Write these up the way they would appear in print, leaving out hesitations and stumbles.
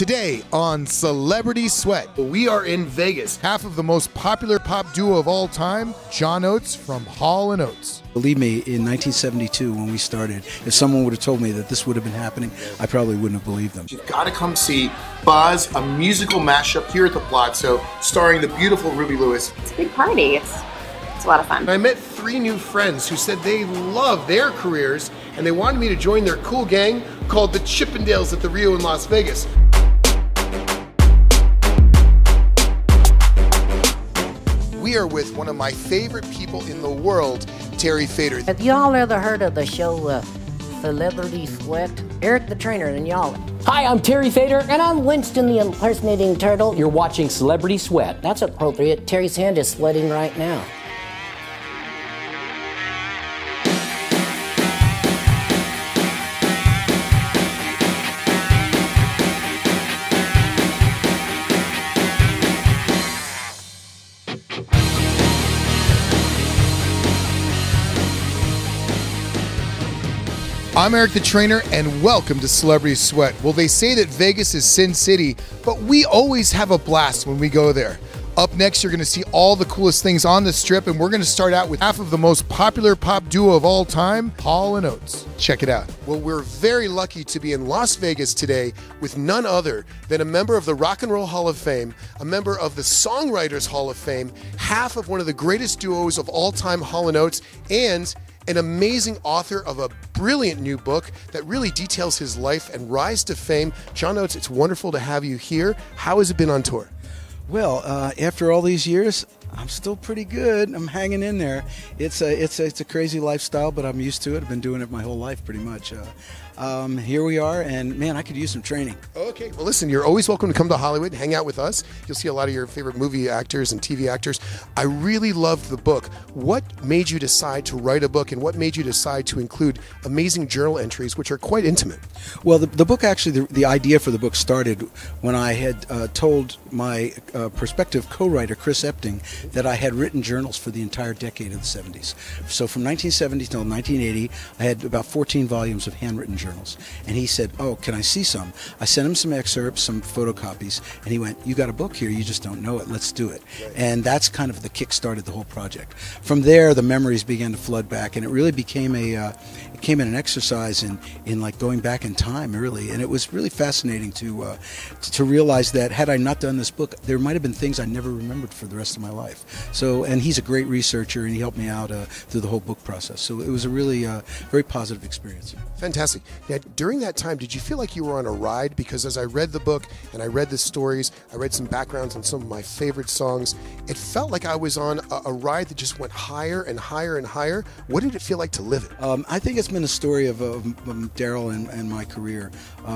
Today on Celebrity Sweat, we are in Vegas. Half of the most popular pop duo of all time, John Oates from Hall & Oates. Believe me, in 1972 when we started, if someone would have told me that this would have been happening, I probably wouldn't have believed them. You've got to come see Buzz, a musical mashup here at the Palazzo, starring the beautiful Ruby Lewis. It's a big party. It's a lot of fun. And I met 3 new friends who said they love their careers and they wanted me to join their cool gang called the Chippendales at the Rio in Las Vegas. We are with one of my favorite people in the world, Terry Fator. Have y'all ever heard of the show Celebrity Sweat? Eric the Trainer and y'all. Hi, I'm Terry Fator. And I'm Winston the Impersonating Turtle. You're watching Celebrity Sweat. That's appropriate. Terry's hand is sweating right now. I'm Eric the Trainer, and welcome to Celebrity Sweat. Well, they say that Vegas is Sin City, but we always have a blast when we go there. Up next, you're going to see all the coolest things on the Strip, and we're going to start out with half of the most popular pop duo of all time, Hall & Oates. Check it out. Well, we're very lucky to be in Las Vegas today with none other than a member of the Rock and Roll Hall of Fame, a member of the Songwriters Hall of Fame, half of one of the greatest duos of all time, Hall & Oates, and an amazing author of a brilliant new book that really details his life and rise to fame. John Oates, it's wonderful to have you here. How has it been on tour? Well, after all these years, I'm still pretty good. I'm hanging in there. It's a crazy lifestyle, but I'm used to it. I've been doing it my whole life pretty much. Here we are, and man, I could use some training. Okay, well listen, you're always welcome to come to Hollywood and hang out with us. You'll see a lot of your favorite movie actors and TV actors. I really loved the book. What made you decide to write a book, and what made you decide to include amazing journal entries, which are quite intimate? Well, the book actually, the idea for the book started when I had told my prospective co-writer, Chris Epting, that I had written journals for the entire decade of the 70s. So from 1970 till 1980, I had about 14 volumes of handwritten journals. And he said, "Oh, can I see some?" I sent him some excerpts, some photocopies, and he went, "You got a book here, you just don't know it, let's do it." And that's kind of the kick started the whole project. From there, the memories began to flood back, and it really became an exercise in like going back in time, really. And it was really fascinating to realize that had I not done this book, there might have been things I never remembered for the rest of my life. So, and he's a great researcher, and he helped me out through the whole book process. So it was a really very positive experience. Fantastic. Now, during that time, did you feel like you were on a ride? Because as I read the book and I read the stories, I read some backgrounds on some of my favorite songs, it felt like I was on a ride that just went higher and higher and higher. What did it feel like to live it? I think it's been a story of Daryl and my career.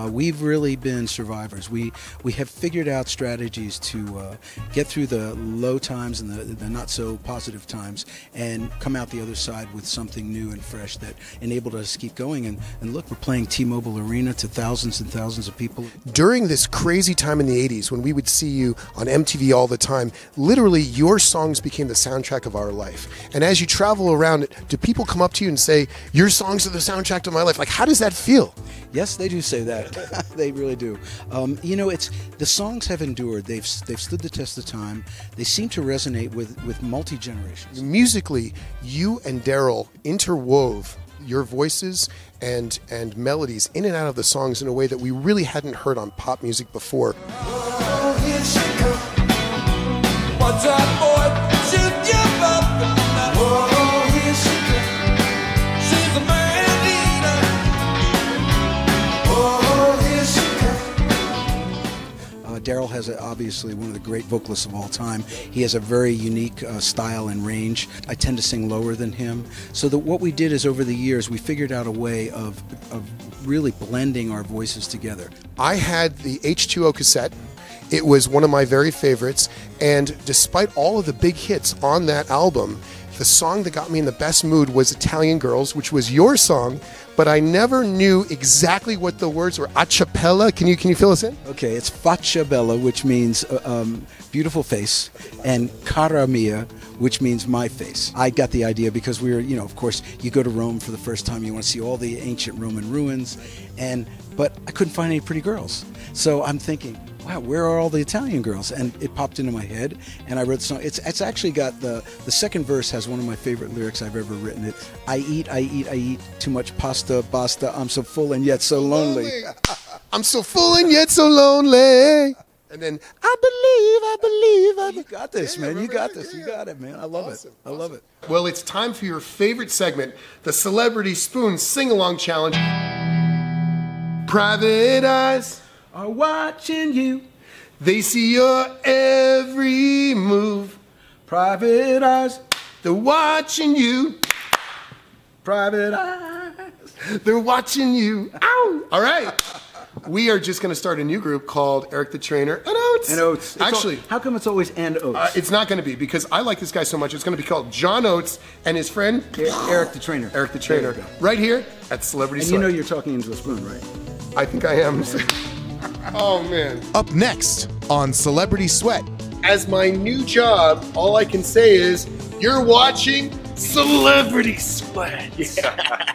We've really been survivors. We have figured out strategies to get through the low times and the not so positive times and come out the other side with something new and fresh that enabled us to keep going. And look, we're playing T-Mobile Arena to thousands and thousands of people. During this crazy time in the 80s when we would see you on MTV all the time, literally your songs became the soundtrack of our life. And as you travel around, do people come up to you and say, "Your songs are the soundtrack to my life"? Like, how does that feel? Yes, they do say that. They really do. You know, the songs have endured. They've stood the test of time. They seem to resonate with multi-generations. Musically, you and Daryl interwove your voices and melodies in and out of the songs in a way that we really hadn't heard on pop music before. Oh, here she comes. Watch out, boy, she'll give up. Oh, here she comes. She's a man eater. Oh, here she comes. Daryl has obviously one of the great vocalists of all time. He has a very unique style and range. I tend to sing lower than him. So what we did is over the years we figured out a way of really blending our voices together. I had the H2O cassette. It was one of my very favorites, and despite all of the big hits on that album, the song that got me in the best mood was Italian Girls, which was your song, but I never knew exactly what the words were. Acapella, can you fill us in? Okay, it's Faccia Bella, which means beautiful face, and Cara Mia, which means my face. I got the idea because we were, you know, of course, you go to Rome for the first time, you want to see all the ancient Roman ruins, but I couldn't find any pretty girls. So I'm thinking, wow, where are all the Italian girls? And it popped into my head, and I wrote the song. It's actually got the second verse has one of my favorite lyrics I've ever written. I eat too much pasta, basta. I'm so full and yet so lonely. I'm so full and yet so lonely. And then I believe. You got this, man. You got this. You got it, man. I love it. I love it. Well, it's time for your favorite segment, the Celebrity Spoon Sing-Along Challenge. Private eyes Are watching you. They see your every move. Private eyes. They're watching you. Private eyes. They're watching you. Ow! All right. We are just going to start a new group called Eric the Trainer and Oates. And Oates. Actually, how come it's always and Oates? it's not going to be, because I like this guy so much. It's going to be called John Oates and his friend Eric the Trainer. Eric the Trainer. There you go. Right here at Celebrity And Sweat. you know you're talking into a spoon, right? I think I am. Oh, man. Up next on Celebrity Sweat. As my new job, all I can say is, you're watching Celebrity Sweat. Yeah.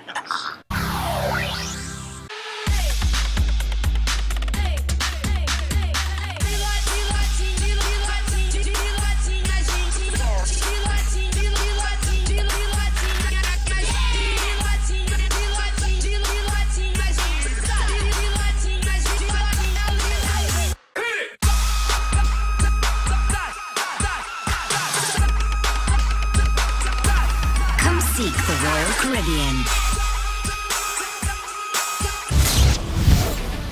Seek the Royal Caribbean.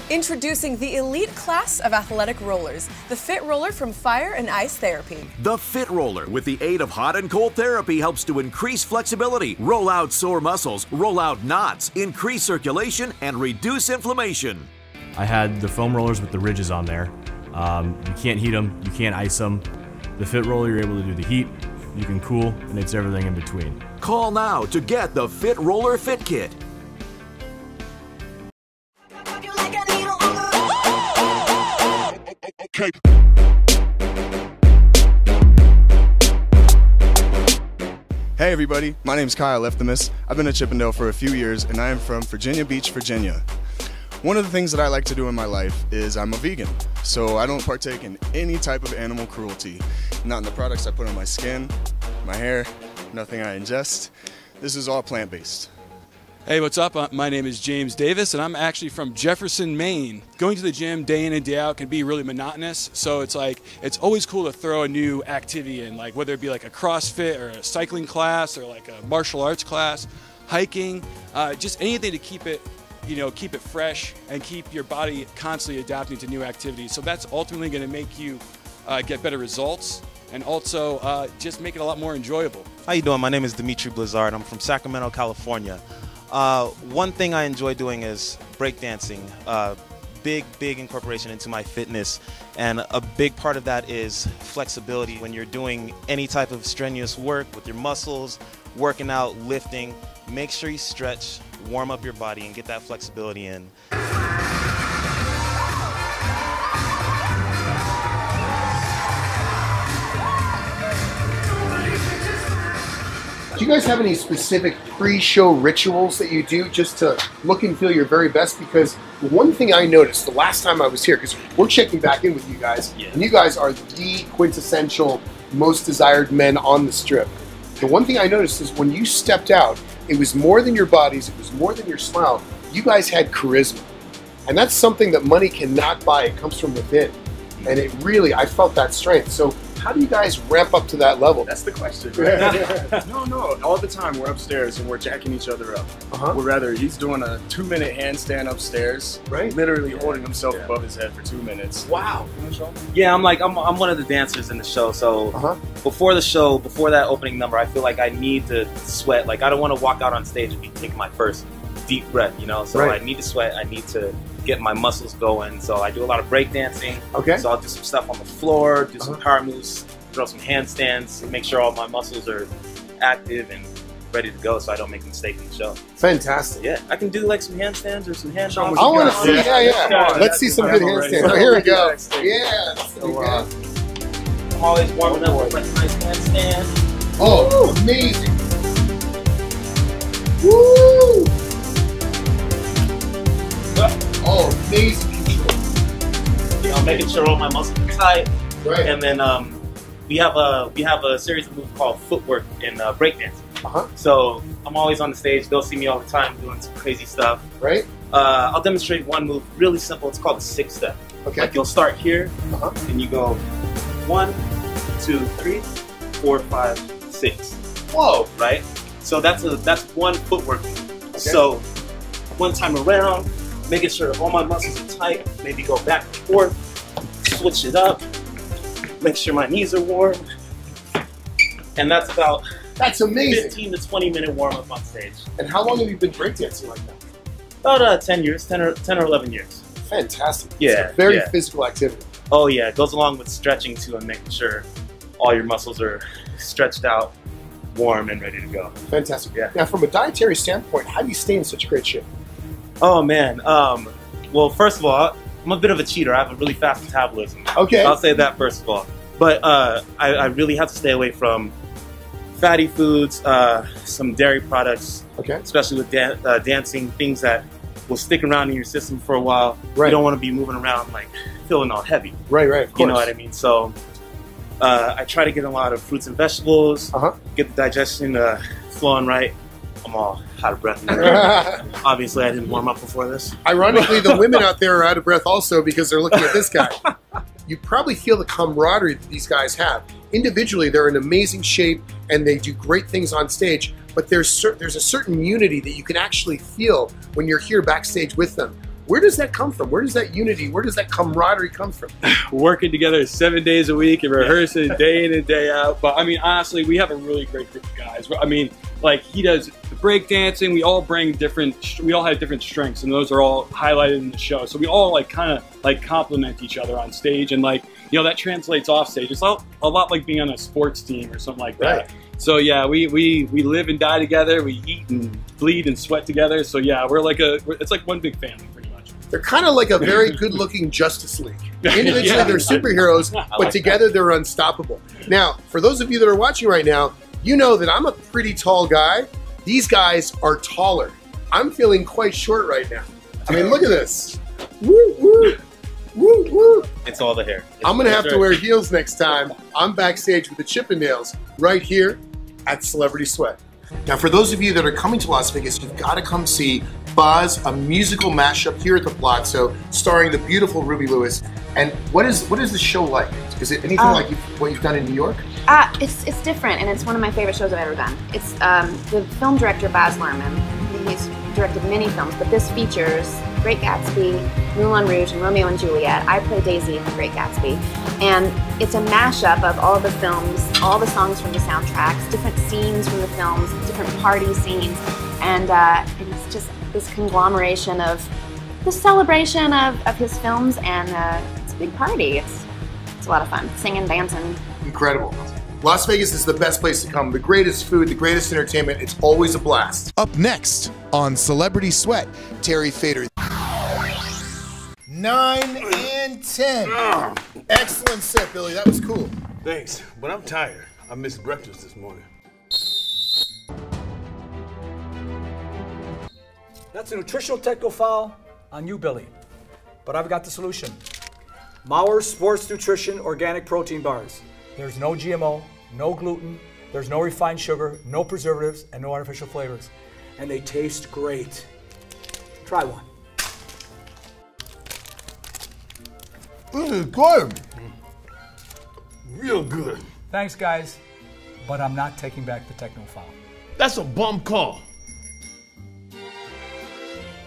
Introducing the elite class of athletic rollers, the Fit Roller from Fire and Ice Therapy. The Fit Roller, with the aid of hot and cold therapy, helps to increase flexibility, roll out sore muscles, roll out knots, increase circulation, and reduce inflammation. I had the foam rollers with the ridges on there. You can't heat them, you can't ice them. The Fit Roller, you're able to do the heat, you can cool, and it's everything in between. Call now to get the Fit Roller Fit Kit. Okay. Hey everybody, my name is Kyle Efthemus. I've been at Chippendale for a few years and I am from Virginia Beach, Virginia. One of the things that I like to do in my life is I'm a vegan, so I don't partake in any type of animal cruelty. Not in the products I put on my skin, my hair, nothing I ingest. This is all plant-based. Hey, what's up? My name is James Davis, and I'm actually from Jefferson, Maine. Going to the gym day in and day out can be really monotonous, so it's always cool to throw a new activity in, like whether it be like a CrossFit or a cycling class or like a martial arts class, hiking, just anything to keep it fresh and keep your body constantly adapting to new activities. So that's ultimately going to make you get better results and also just make it a lot more enjoyable. How you doing? My name is Dimitri Blizzard. I'm from Sacramento, California. One thing I enjoy doing is breakdancing. Big incorporation into my fitness, and a big part of that is flexibility. When you're doing any type of strenuous work with your muscles, working out, lifting, make sure you stretch, warm up your body, and get that flexibility in. Do you guys have any specific pre-show rituals that you do just to look and feel your very best? Because one thing I noticed the last time I was here, because we're checking back in with you guys, and you guys are the quintessential most desired men on the strip. The one thing I noticed is when you stepped out, it was more than your bodies, it was more than your smile. You guys had charisma. And that's something that money cannot buy. It comes from within. And it really, I felt that strength. So how do you guys ramp up to that level? That's the question, right? No, all the time we're upstairs and we're jacking each other up. He's doing a 2-minute handstand upstairs, right? Literally holding himself above his head for 2 minutes. Wow. Yeah, I'm one of the dancers in the show, so before the show, before that opening number, I feel like I need to sweat. Like, I don't want to walk out on stage and be taking my first deep breath, you know? So I need to sweat, I need to get my muscles going, so I do a lot of breakdancing. Okay. So I'll do some stuff on the floor, do some power moves, throw some handstands, make sure all my muscles are active and ready to go so I don't make a mistake in the show. Fantastic. Yeah, I can do like some handstands or some hand drops. I want to see, yeah. Let's see some good handstands. Oh, here we go. Yeah. I'm always warming up with a nice handstand. Oh, amazing. Woo! Oh, amazing control. You know, making sure all my muscles are tight. Right. And then we have a series of moves called footwork in breakdancing. So I'm always on the stage. They'll see me all the time doing some crazy stuff. Right. I'll demonstrate one move, really simple. It's called a 6-step. Okay. Like you'll start here, and you go 1, 2, 3, 4, 5, 6. Whoa! Right. So that's one footwork move. Okay. So one time around, making sure all my muscles are tight. Maybe go back and forth, switch it up, make sure my knees are warm, and that's about amazing. 15 to 20 minute warm up on stage. And how long have you been breakdancing like that? About 10 years, 10 or 11 years. Fantastic. Yeah. It's a very physical activity. Oh yeah, it goes along with stretching too and making sure all your muscles are stretched out, warm, and ready to go. Fantastic. Yeah. Now, from a dietary standpoint, how do you stay in such great shape? Oh man. Well, first of all, I'm a bit of a cheater. I have a really fast metabolism. Okay. I'll say that first of all. But I really have to stay away from fatty foods, some dairy products, especially with dancing, things that will stick around in your system for a while. Right. You don't want to be moving around like feeling all heavy. Right, of course. You know what I mean? So I try to get a lot of fruits and vegetables, get the digestion flowing right. I'm all out of breath. Obviously, I didn't warm up before this. Ironically, the women out there are out of breath also because they're looking at this guy. You probably feel the camaraderie that these guys have. Individually, they're in amazing shape and they do great things on stage, but there's a certain unity that you can actually feel when you're here backstage with them. Where does that come from? Where does that unity, where does that camaraderie come from? Working together 7 days a week and rehearsing day in and day out. But I mean, honestly, we have a really great group of guys. I mean, like he does the breakdancing. We all have different strengths, and those are all highlighted in the show. So we all like kind of like complement each other on stage, and like that translates off stage. It's a lot like being on a sports team or something like that. Right. So yeah, we live and die together. We eat and bleed and sweat together. So yeah, it's like one big family. They're kind of like a very good-looking Justice League. Individually, they're superheroes, but together they're unstoppable. Now, for those of you that are watching right now, you know that I'm a pretty tall guy. These guys are taller. I'm feeling quite short right now. I mean, look at this. Woo, woo, woo, woo. It's all the hair. I'm going to have to wear heels next time. I'm backstage with the Chippendales right here at Celebrity Sweat. Now, for those of you that are coming to Las Vegas, you've got to come see Buzz, a musical mashup here at the Palazzo, starring the beautiful Ruby Lewis. And what is the show like? Is it anything like what you've done in New York? It's different, and it's one of my favorite shows I've ever done. It's the film director Baz Luhrmann. He's directed many films, but this features Great Gatsby, Moulin Rouge, and Romeo and Juliet. I play Daisy in The Great Gatsby, and it's a mashup of all the films, all the songs from the soundtracks, different scenes from the films, different party scenes, and it's just this conglomeration of the celebration of his films, and it's a big party. It's a lot of fun, singing, dancing. Incredible. Las Vegas is the best place to come. The greatest food, the greatest entertainment. It's always a blast. Up next on Celebrity Sweat, Terry Fator. 9 and 10. Excellent set, Billy. That was cool. Thanks, but I'm tired. I missed breakfast this morning. That's a nutritional technical foul on you, Billy. But I've got the solution. Mauer Sports Nutrition Organic Protein Bars. There's no GMO, no gluten, there's no refined sugar, no preservatives, and no artificial flavors. And they taste great. Try one. This is good. Real good. Thanks, guys. But I'm not taking back the techno foul. That's a bum call.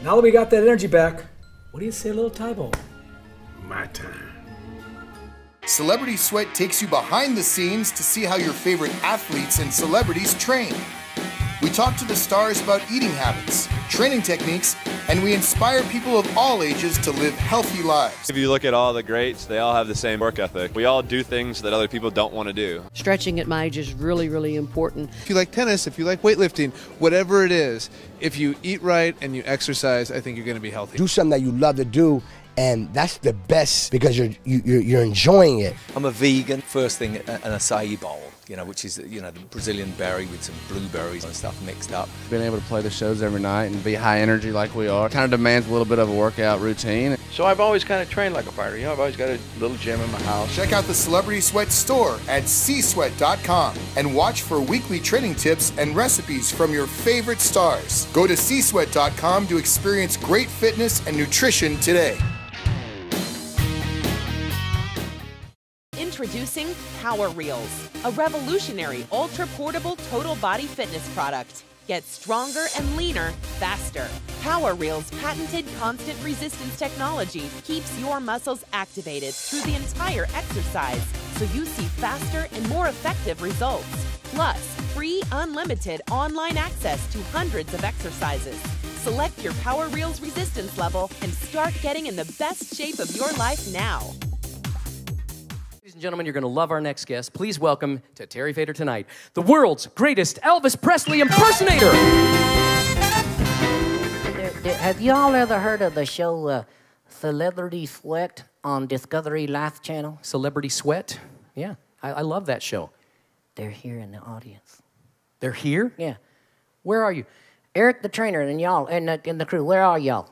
Now that we got that energy back, what do you say, little Tybo? My time. Celebrity Sweat takes you behind the scenes to see how your favorite athletes and celebrities train. We talk to the stars about eating habits, training techniques, and we inspire people of all ages to live healthy lives. If you look at all the greats, they all have the same work ethic. We all do things that other people don't want to do. Stretching at my age is really, really important. If you like tennis, if you like weightlifting, whatever it is, if you eat right and you exercise, I think you're going to be healthy. Do something that you love to do, and that's the best because you're enjoying it. I'm a vegan. First thing, an acai bowl. you know, which is, you know, the Brazilian berry with some blueberries and stuff mixed up. Being able to play the shows every night and be high energy like we are kind of demands a little bit of a workout routine. So I've always kind of trained like a fighter. You know, I've always got a little gym in my house. Check out the Celebrity Sweat store at csweat.com and watch for weekly training tips and recipes from your favorite stars. Go to csweat.com to experience great fitness and nutrition today. Introducing Power Reels, a revolutionary ultra-portable total body fitness product. Get stronger and leaner faster. Power Reels' patented constant resistance technology keeps your muscles activated through the entire exercise, so you see faster and more effective results. Plus, free unlimited online access to hundreds of exercises. Select your Power Reels resistance level and start getting in the best shape of your life now. Ladies and gentlemen, you're going to love our next guest. Please welcome to Terry Fator Tonight, the world's greatest Elvis Presley impersonator. Have y'all ever heard of the show Celebrity Sweat on Discovery Life Channel? Celebrity Sweat? Yeah, I love that show. They're here in the audience. They're here? Yeah. Where are you? Eric the trainer and y'all, and the crew, where are y'all?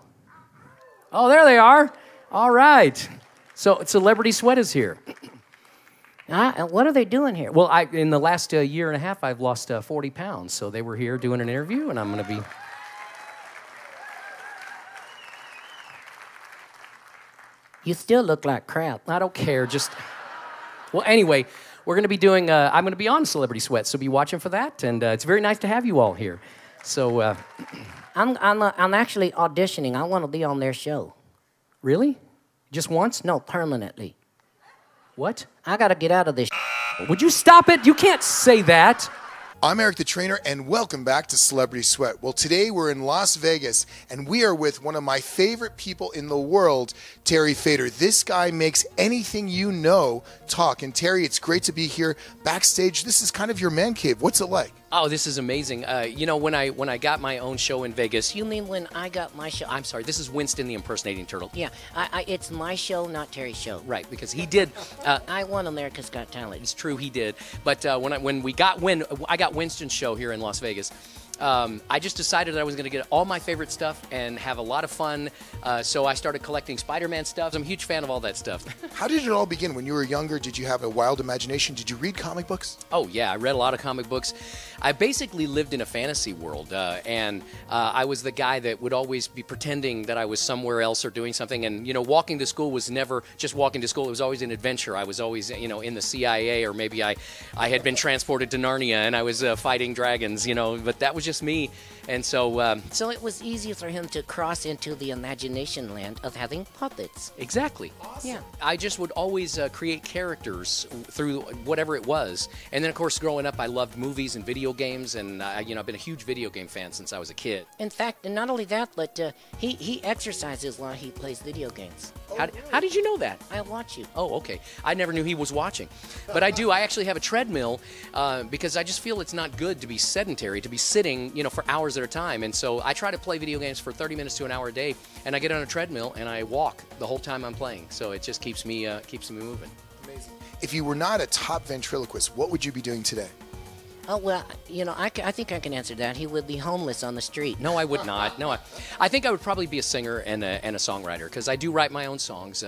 Oh, there they are. All right. So Celebrity Sweat is here. What are they doing here? Well, in the last year and a half, I've lost 40 pounds. So they were here doing an interview, and I'm going to be... You still look like crap. I don't care, just... Well, anyway, we're going to be doing... I'm going to be on Celebrity Sweat, so be watching for that. And it's very nice to have you all here. So... I'm actually auditioning. I want to be on their show. Really? Just once? No, permanently. What? I got to get out of this. Would you stop it? You can't say that. I'm Eric the Trainer, and welcome back to Celebrity Sweat. Well, today we're in Las Vegas, and we are with one of my favorite people in the world, Terry Fator. This guy makes anything you know talk. And Terry, it's great to be here backstage. This is kind of your man cave. What's it like? Oh, this is amazing. You know, when I got my own show in Vegas... You mean when I got my show? I'm sorry, this is Winston the Impersonating Turtle. Yeah, it's my show, not Terry's show. Right, because he did... I won America's Got Talent. It's true, he did. But when I got Winston's show here in Las Vegas, I just decided that I was going to get all my favorite stuff and have a lot of fun. So I started collecting Spider-Man stuff. I'm a huge fan of all that stuff. How did it all begin? When you were younger, did you have a wild imagination? Did you read comic books? Oh, yeah. I read a lot of comic books. I basically lived in a fantasy world, and I was the guy that would always be pretending that I was somewhere else or doing something. And, you know, walking to school was never just walking to school. It was always an adventure. I was always, you know, in the CIA, or maybe I had been transported to Narnia and I was fighting dragons, you know, but that was just me. And so... So it was easier for him to cross into the imagination land of having puppets. Exactly. Awesome. Yeah. I just would always create characters through whatever it was. And then, of course, growing up, I loved movies and video games, and you know, I've been a huge video game fan since I was a kid. In fact, and not only that, but he exercises while he plays video games. How did you know that? I watch you. Oh, okay. I never knew he was watching. But I do. I actually have a treadmill because I just feel it's not good to be sedentary, to be sitting, you know, for hours at a time. And so I try to play video games for 30 minutes to an hour a day, and I get on a treadmill and I walk the whole time I'm playing. So it just keeps me moving. Amazing. If you were not a top ventriloquist, what would you be doing today? Oh, well, you know, I think I can answer that. He would be homeless on the street. No, I would not. No, I think I would probably be a singer and a songwriter, because I do write my own songs.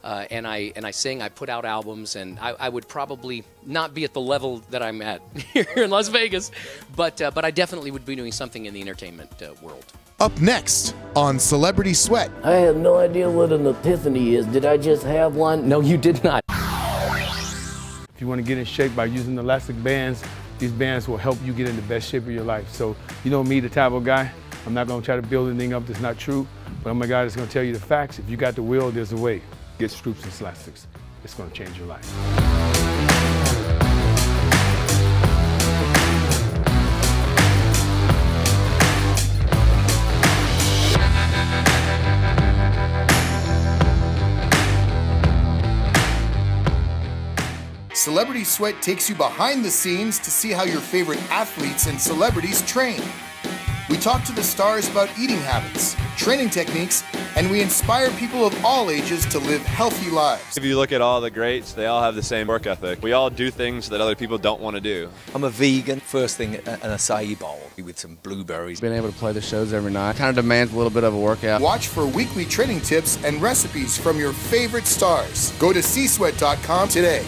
And I sing, I put out albums, and I would probably not be at the level that I'm at here in Las Vegas, but I definitely would be doing something in the entertainment world. Up next on Celebrity Sweat. I have no idea what an epiphany is. Did I just have one? No, you did not. If you want to get in shape by using elastic bands, these bands will help you get in the best shape of your life. So, you know me, the type of guy, I'm not going to try to build anything up that's not true, but I'm a guy that's going to tell you the facts. If you got the will, there's a way. Get Stroops and Slastics. It's going to change your life. Celebrity Sweat takes you behind the scenes to see how your favorite athletes and celebrities train. We talk to the stars about eating habits, training techniques, and we inspire people of all ages to live healthy lives. If you look at all the greats, they all have the same work ethic. We all do things that other people don't want to do. I'm a vegan. First thing, an acai bowl with some blueberries. Being able to play the shows every night kind of demands a little bit of a workout. Watch for weekly training tips and recipes from your favorite stars. Go to csweat.com today.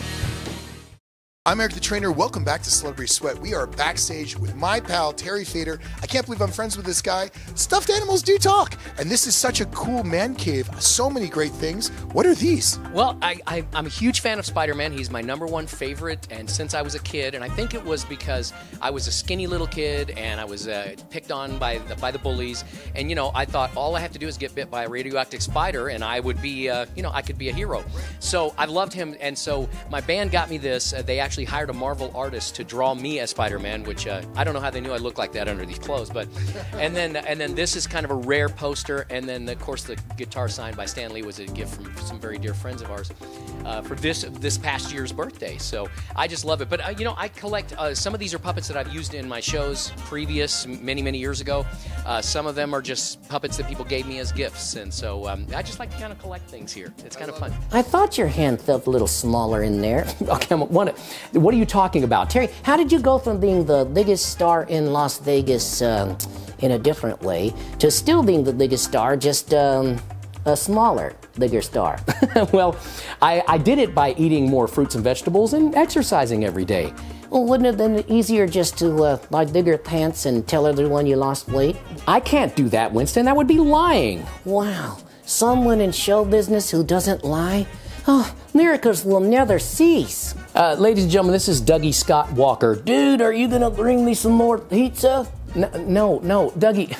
I'm Eric the Trainer. Welcome back to Celebrity Sweat. We are backstage with my pal, Terry Fader. I can't believe I'm friends with this guy. Stuffed animals do talk. And this is such a cool man cave. So many great things. What are these? Well, I'm a huge fan of Spider-Man. He's my #1 favorite, and since I was a kid, and I think it was because I was a skinny little kid and I was picked on by the bullies. And, you know, I thought all I have to do is get bit by a radioactive spider and I would be, I could be a hero. So I loved him, and so my band got me this. They actually hired a Marvel artist to draw me as Spider-Man, which I don't know how they knew I looked like that under these clothes, but and then this is kind of a rare poster, and then of course the guitar signed by Stan Lee was a gift from some very dear friends of ours for this past year's birthday. So I just love it. But I collect some of these are puppets that I've used in my shows previous many years ago. Some of them are just puppets that people gave me as gifts, and so I just like to kind of collect things here. It's kind of fun. I thought your hand felt a little smaller in there. Okay, what are you talking about? Terry, how did you go from being the biggest star in Las Vegas in a different way to still being the biggest star, just a smaller, bigger star? Well, I did it by eating more fruits and vegetables and exercising every day. Well, wouldn't it have been easier just to buy bigger pants and tell everyone you lost weight? I can't do that, Winston. That would be lying. Wow. Someone in show business who doesn't lie? Oh, miracles will never cease. Ladies and gentlemen, this is Dougie Scott Walker. Dude, are you gonna bring me some more pizza? No, Dougie.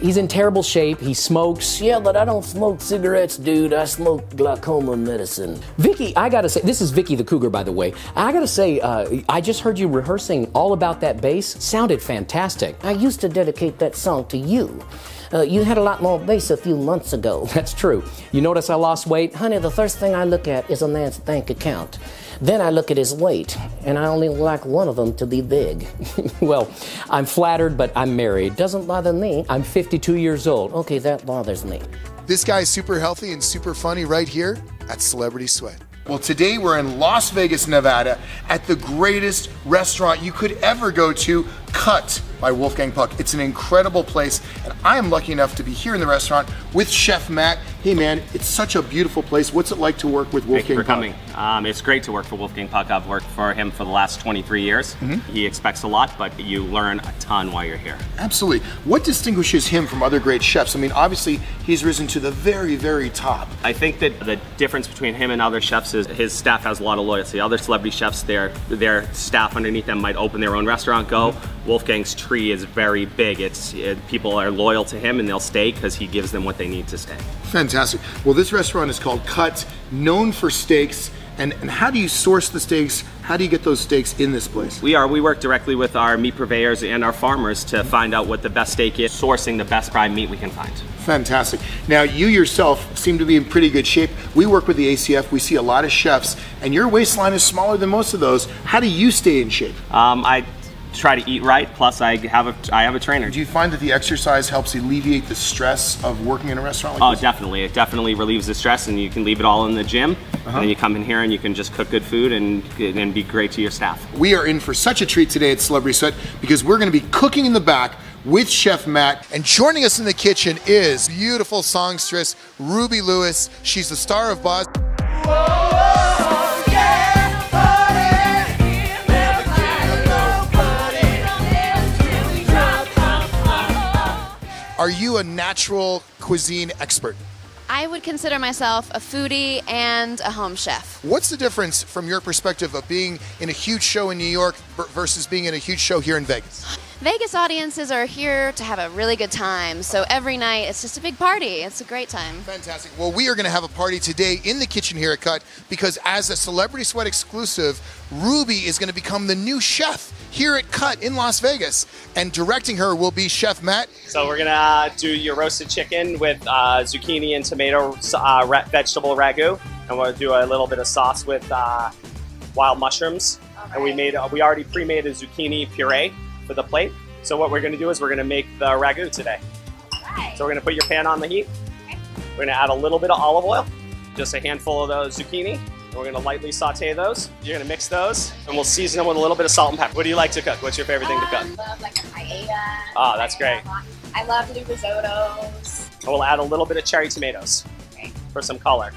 He's in terrible shape. He smokes. Yeah, but I don't smoke cigarettes, dude. I smoke glaucoma medicine. Vicky, I gotta say, this is Vicky the Cougar, by the way. I gotta say, I just heard you rehearsing all about that bass. Sounded fantastic. I used to dedicate that song to you. You had a lot more bass a few months ago. That's true. You notice I lost weight? Honey, the first thing I look at is a man's bank account. Then I look at his weight, and I only like one of them to be big. Well, I'm flattered, but I'm married. Doesn't bother me. I'm 52 years old. Okay, that bothers me. This guy's super healthy and super funny right here at Celebrity Sweat. Well, today we're in Las Vegas, Nevada, at the greatest restaurant you could ever go to, Cut by Wolfgang Puck. It's an incredible place, and I am lucky enough to be here in the restaurant with Chef Matt. Hey man, it's such a beautiful place. What's it like to work with Wolfgang Puck? Thank you for coming. It's great to work for Wolfgang Puck. I've worked for him for the last 23 years. He expects a lot, but you learn a ton while you're here. Absolutely. What distinguishes him from other great chefs? I mean, obviously, he's risen to the very, very top. I think that the difference between him and other chefs is his staff has a lot of loyalty. Other celebrity chefs, their staff underneath them might open their own restaurant, go. Wolfgang's tree is very big. People are loyal to him and they'll stay because he gives them what they need to stay. Fantastic. Well, this restaurant is called Cut, known for steaks. And how do you source the steaks? How do you get those steaks in this place? We work directly with our meat purveyors and our farmers to find out what the best steak is, sourcing the best prime meat we can find. Fantastic. Now, you yourself seem to be in pretty good shape. We work with the ACF. We see a lot of chefs, and your waistline is smaller than most of those. How do you stay in shape? I try to eat right, plus I have a trainer. Do you find that the exercise helps alleviate the stress of working in a restaurant like this? Oh, definitely. It definitely relieves the stress, and you can leave it all in the gym, and then you come in here and you can just cook good food and be great to your staff. We are in for such a treat today at Celebrity Sweat because we're going to be cooking in the back with Chef Matt. And joining us in the kitchen is beautiful songstress Ruby Lewis. She's the star of Boz. Are you a natural cuisine expert? I would consider myself a foodie and a home chef. What's the difference from your perspective of being in a huge show in New York versus being in a huge show here in Vegas? Vegas audiences are here to have a really good time, so every night it's just a big party. It's a great time. Fantastic. Well, we are going to have a party today in the kitchen here at Cut because as a Celebrity Sweat exclusive, Ruby is going to become the new chef here at Cut in Las Vegas, and directing her will be Chef Matt. So we're gonna do your roasted chicken with zucchini and tomato vegetable ragu, and we'll do a little bit of sauce with wild mushrooms. And we already pre-made a zucchini puree for the plate. So what we're gonna do is we're gonna make the ragu today. So we're gonna put your pan on the heat. We're gonna add a little bit of olive oil, just a handful of those zucchini. And we're gonna lightly saute those. You're gonna mix those, and we'll season them with a little bit of salt and pepper. What do you like to cook? What's your favorite thing to cook? I love like a paella. Oh, that's great. I love to do risottos. And we'll add a little bit of cherry tomatoes for some color.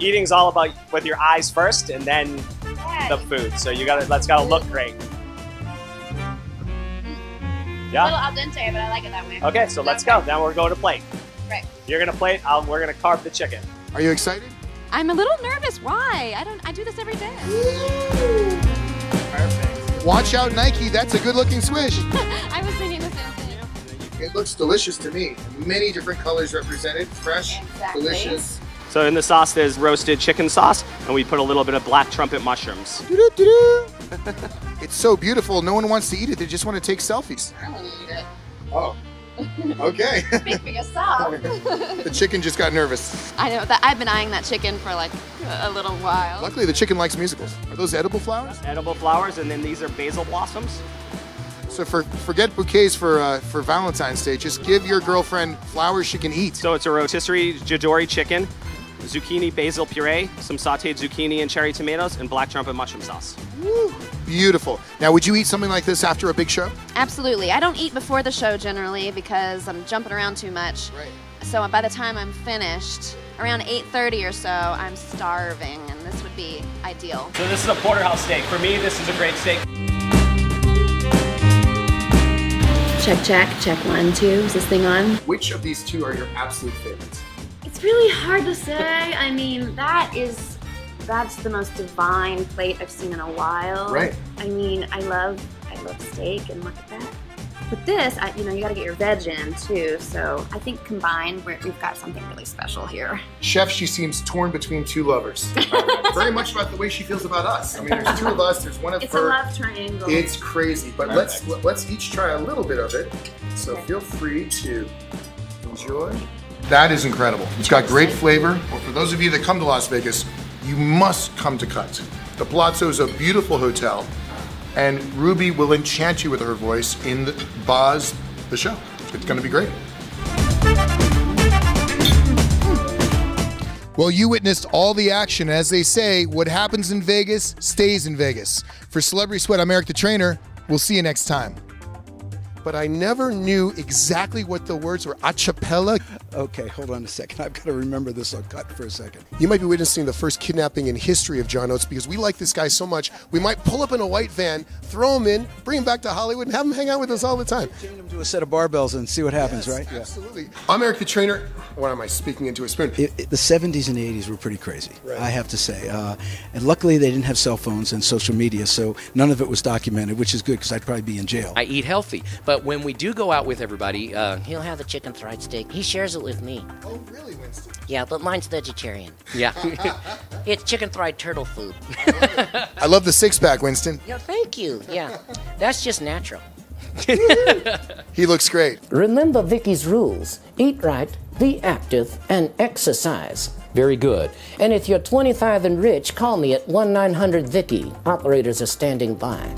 Eating's all about with your eyes first, and then the food. So that's gotta look great. Yeah. A little al dente, but I like it that way. Okay, so let's go. Now we're going to plate. Right. You're gonna plate. We're gonna carve the chicken. Are you excited? I'm a little nervous. Why? I do this every day. Perfect. Watch out, Nike. That's a good-looking swish. I was thinking the same thing. It looks delicious to me. Many different colors represented. Fresh, delicious. So in the sauce, there's roasted chicken sauce, and we put a little bit of black trumpet mushrooms. It's so beautiful. No one wants to eat it. They just want to take selfies. I want to eat it. Oh. Okay. Speak for yourself. The chicken just got nervous. I know that I've been eyeing that chicken for like a little while. Luckily, the chicken likes musicals. Are those edible flowers? Edible flowers, and then these are basil blossoms. So forget bouquets for Valentine's Day. Just give your girlfriend flowers she can eat. So it's a rotisserie jadori chicken, zucchini basil puree, some sauteed zucchini and cherry tomatoes, and black trumpet mushroom sauce. Woo. Beautiful. Now, would you eat something like this after a big show? Absolutely. I don't eat before the show generally because I'm jumping around too much. Right. So by the time I'm finished, around 8:30 or so, I'm starving, and this would be ideal. So this is a porterhouse steak. For me, this is a great steak. Check 1, 2. Is this thing on? Which of these two are your absolute favorites? It's really hard to say. I mean, that's the most divine plate I've seen in a while. Right. I mean, I love steak, and look at that. But this, you gotta get your veg in too. So I think combined, we've got something really special here. Chef, she seems torn between two lovers. Very much about the way she feels about us. I mean, there's two of us. There's one of her. It's a love triangle. It's crazy. But let's each try a little bit of it. So feel free to enjoy. That is incredible. It's got great flavor. Well, for those of you that come to Las Vegas, you must come to Cut. The Palazzo is a beautiful hotel, and Ruby will enchant you with her voice in Boz, the show. It's going to be great. Well, you witnessed all the action. As they say, what happens in Vegas stays in Vegas. For Celebrity Sweat, I'm Eric the Trainer. We'll see you next time. But I never knew exactly what the words were. Acapella. Okay, hold on a second. I've got to remember this on Cut for a second. You might be witnessing the first kidnapping in history of John Oates because we like this guy so much. We might pull up in a white van, throw him in, bring him back to Hollywood, and have him hang out with us all the time. Chain him to a set of barbells and see what happens, Yes, right? Absolutely. I'm Eric the Trainer. What am I speaking into a spoon? The 70s and 80s were pretty crazy, Right. I have to say. And luckily they didn't have cell phones and social media, so none of it was documented, which is good because I'd probably be in jail. I eat healthy, but when we do go out with everybody, He'll have the chicken fried steak. He shares it with me. Oh, really, Winston? Yeah, but mine's vegetarian. yeah. It's chicken fried turtle food. I love the six-pack, Winston. Yeah, thank you. Yeah, that's just natural. He looks great. Remember Vicky's rules. Eat right, be active, and exercise. Very good. And if you're 25 and rich, call me at 1-900-VICKY. Operators are standing by.